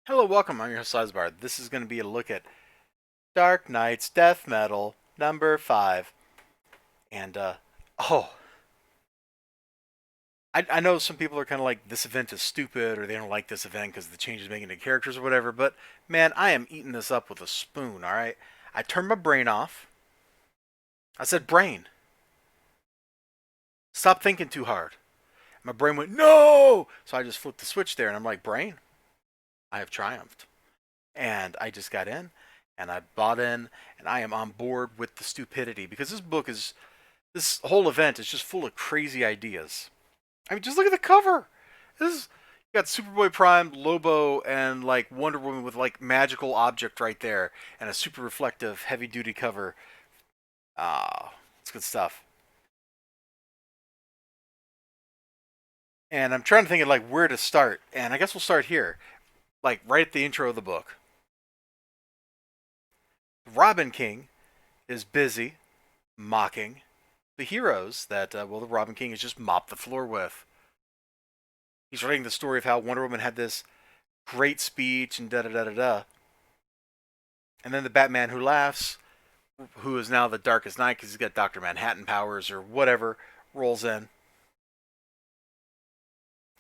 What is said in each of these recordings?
Hello, welcome. I'm your host, Elizibar. This is going to be a look at Dark Knight's Death Metal number 5. And, oh, I know some people are kind of like, this event is stupid, or they don't like this event because the changes making to characters or whatever, but man, I am eating this up with a spoon, alright? I turned my brain off. I said, brain, stop thinking too hard. My brain went, no! So I just flipped the switch there, and I'm like, brain, I have triumphed. And I just got in, and I bought in, and I am on board with the stupidity because this whole event is just full of crazy ideas. I mean, just look at the cover. This is you got Superboy Prime, Lobo, and like Wonder Woman with like magical object right there, and a super reflective, heavy duty cover. It's good stuff. And I'm trying to think of like where to start, and I guess we'll start here, like right at the intro of the book. Robin King is busy mocking the heroes that the Robin King has just mopped the floor with. He's writing the story of how Wonder Woman had this great speech and da da da da da. And then the Batman who laughs, who is now the Darkest Knight because he's got Dr. Manhattan powers or whatever, rolls in.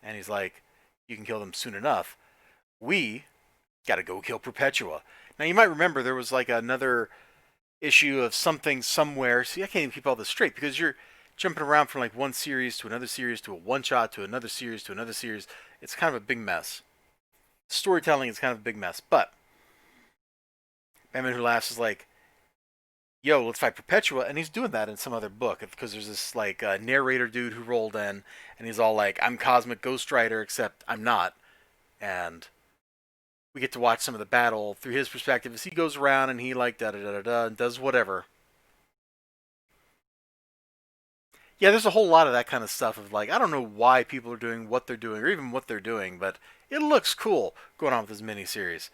And he's like, you can kill them soon enough. We got to go kill Perpetua. Now, you might remember there was like another issue of something somewhere. See, I can't even keep all this straight because you're jumping around from like one series to another series to a one shot to another series to another series. It's kind of a big mess. Storytelling is kind of a big mess. But Batman Who Laughs is like, yo, let's fight Perpetua. And he's doing that in some other book because there's this like narrator dude who rolled in and he's all like, I'm Cosmic Ghost Rider, except I'm not. And we get to watch some of the battle through his perspective as he goes around and he like da da da da da and does whatever. Yeah, there's a whole lot of that kind of stuff of like I don't know why people are doing what they're doing or even what they're doing, but it looks cool going on with this miniseries.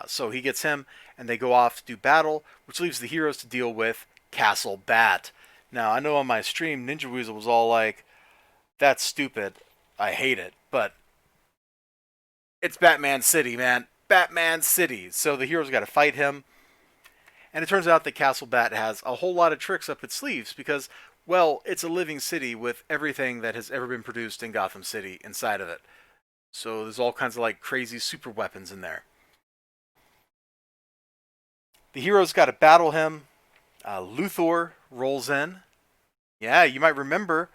So he gets him, and they go off to do battle, which leaves the heroes to deal with Castle Bat. Now I know on my stream Ninja Weasel was all like, "That's stupid, I hate it," but it's Batman City, man. Batman City. So the heroes got to fight him. And it turns out that Castle Bat has a whole lot of tricks up its sleeves because, well, it's a living city with everything that has ever been produced in Gotham City inside of it. So there's all kinds of like crazy super weapons in there. The heroes got to battle him. Luthor rolls in. Yeah, you might remember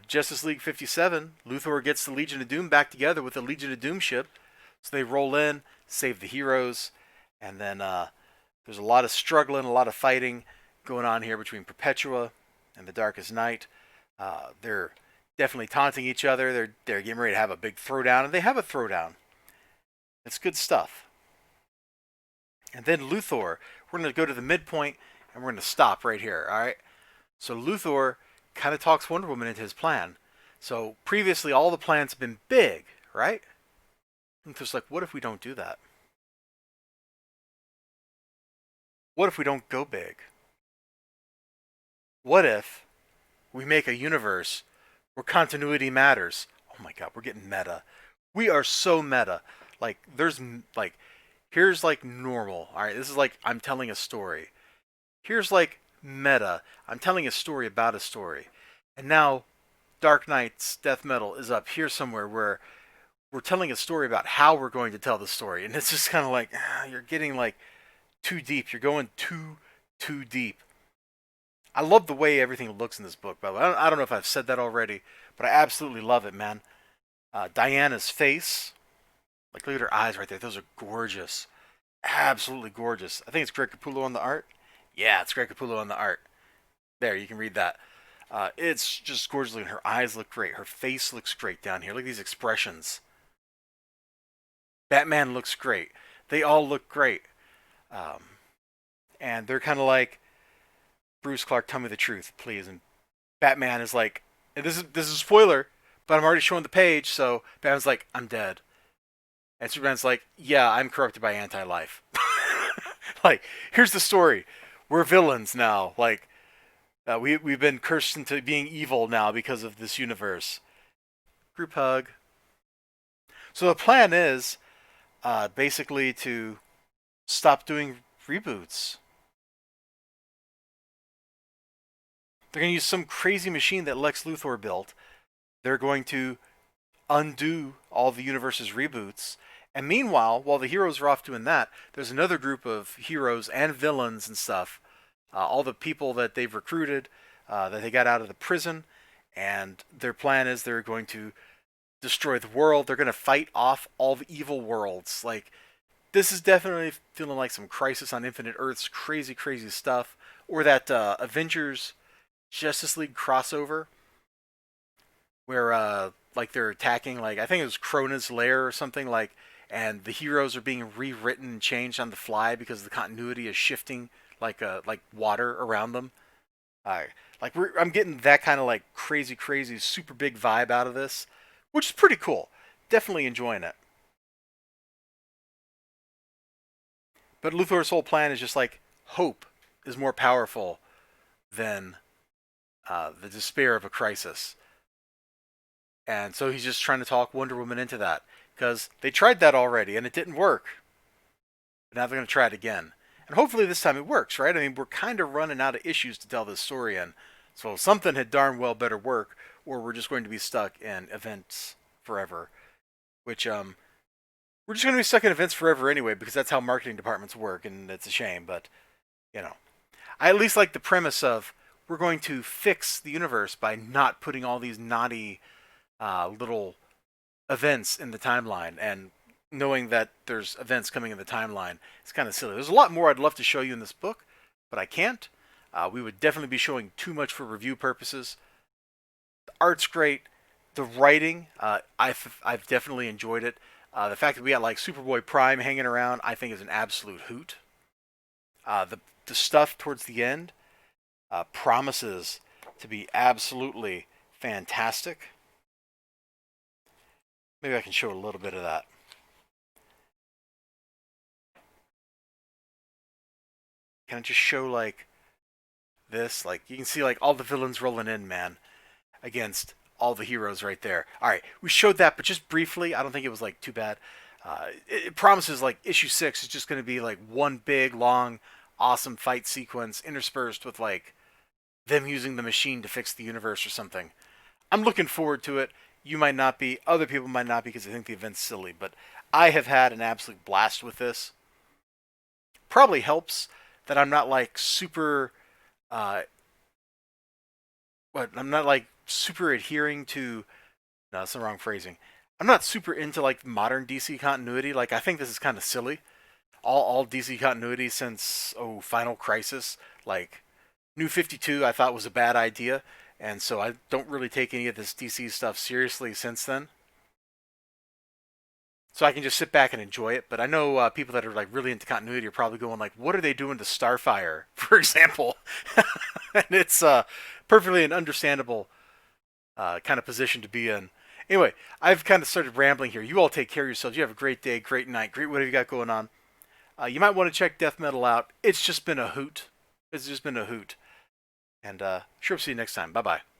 Justice League 57. Luthor gets the Legion of Doom back together with the Legion of Doom ship. So they roll in, save the heroes, and then there's a lot of struggling, a lot of fighting going on here between Perpetua and the Darkest Knight. They're definitely taunting each other. They're getting ready to have a big throwdown, and they have a throwdown. It's good stuff. And then Luthor, we're going to go to the midpoint, and we're going to stop right here. All right. So Luthor kind of talks Wonder Woman into his plan. So previously, all the plans have been big, right? Luthor's like, what if we don't do that? What if we don't go big? What if we make a universe where continuity matters? Oh my god, we're getting meta. We are so meta. Like, like, here's like normal. All right, this is like I'm telling a story. Here's like meta. I'm telling a story about a story. And now Dark Knight's Death Metal is up here somewhere where we're telling a story about how we're going to tell the story. And it's just kind of like, you're getting like too deep. You're going too deep. I love the way everything looks in this book, by the way. I don't know if I've said that already, but I absolutely love it, man. Diana's face, like look at her eyes right there. Those are gorgeous. Absolutely gorgeous. I think it's Greg Capullo on the art. Yeah, it's Greg Capullo on the art. There, you can read that. It's just gorgeous. Her eyes look great. Her face looks great down here. Look at these expressions. Batman looks great. They all look great. Um, and they're kind of like, Bruce Clark, tell me the truth, please. And Batman is like, and this is a spoiler, but I'm already showing the page, so Batman's like, I'm dead. And Superman's like, yeah, I'm corrupted by anti-life. Like, here's the story. We're villains now. Like, we've been cursed into being evil now because of this universe. Group hug. So the plan is, basically to stop doing reboots. They're going to use some crazy machine that Lex Luthor built. They're going to undo all the universe's reboots. And meanwhile, while the heroes are off doing that, there's another group of heroes and villains and stuff. All the people that they've recruited, that they got out of the prison, and their plan is they're going to destroy the world. They're going to fight off all the evil worlds. Like, this is definitely feeling like some Crisis on Infinite Earths crazy, crazy stuff. Or that Avengers Justice League crossover where like they're attacking, like I think it was Krona's lair or something, like, and the heroes are being rewritten and changed on the fly because the continuity is shifting like water around them. Uh, I'm getting that kind of like crazy, crazy, super big vibe out of this, which is pretty cool. Definitely enjoying it. But Luthor's whole plan is just like hope is more powerful than the despair of a crisis. And so he's just trying to talk Wonder Woman into that. Because they tried that already and it didn't work. But now they're going to try it again. And hopefully this time it works, right? I mean, we're kind of running out of issues to tell this story in. So something had darn well better work, or we're just going to be stuck in events forever. Which, we're just going to be stuck in events forever anyway, because that's how marketing departments work, and it's a shame, but, you know. I at least like the premise of we're going to fix the universe by not putting all these naughty little events in the timeline, and knowing that there's events coming in the timeline, it's kind of silly. There's a lot more I'd love to show you in this book, but I can't. We would definitely be showing too much for review purposes. The art's great. The writing, I've definitely enjoyed it. The fact that we got like Superboy Prime hanging around, I think is an absolute hoot. The stuff towards the end promises to be absolutely fantastic. Maybe I can show a little bit of that. Can I just show like this? Like you can see like all the villains rolling in, man, against all the heroes right there. All right, we showed that, but just briefly. I don't think it was like too bad. It promises like issue 6 is just going to be like one big, long, awesome fight sequence interspersed with like them using the machine to fix the universe or something. I'm looking forward to it. You might not be. Other people might not be because they think the event's silly. But I have had an absolute blast with this. Probably helps that I'm not like super. Uh, I'm not like super adhering to. No, that's the wrong phrasing. I'm not super into like modern DC continuity. Like I think this is kind of silly. All DC continuity since Final Crisis, like New 52, I thought was a bad idea, and so I don't really take any of this DC stuff seriously since then. So I can just sit back and enjoy it. But I know people that are like really into continuity are probably going like, "What are they doing to Starfire?" For example, and it's perfectly an understandable kind of position to be in. Anyway, I've kind of started rambling here. You all take care of yourselves. You have a great day, great night, great whatever you got going on. You might want to check Death Metal out. It's just been a hoot. It's just been a hoot. And sure, see you next time. Bye bye.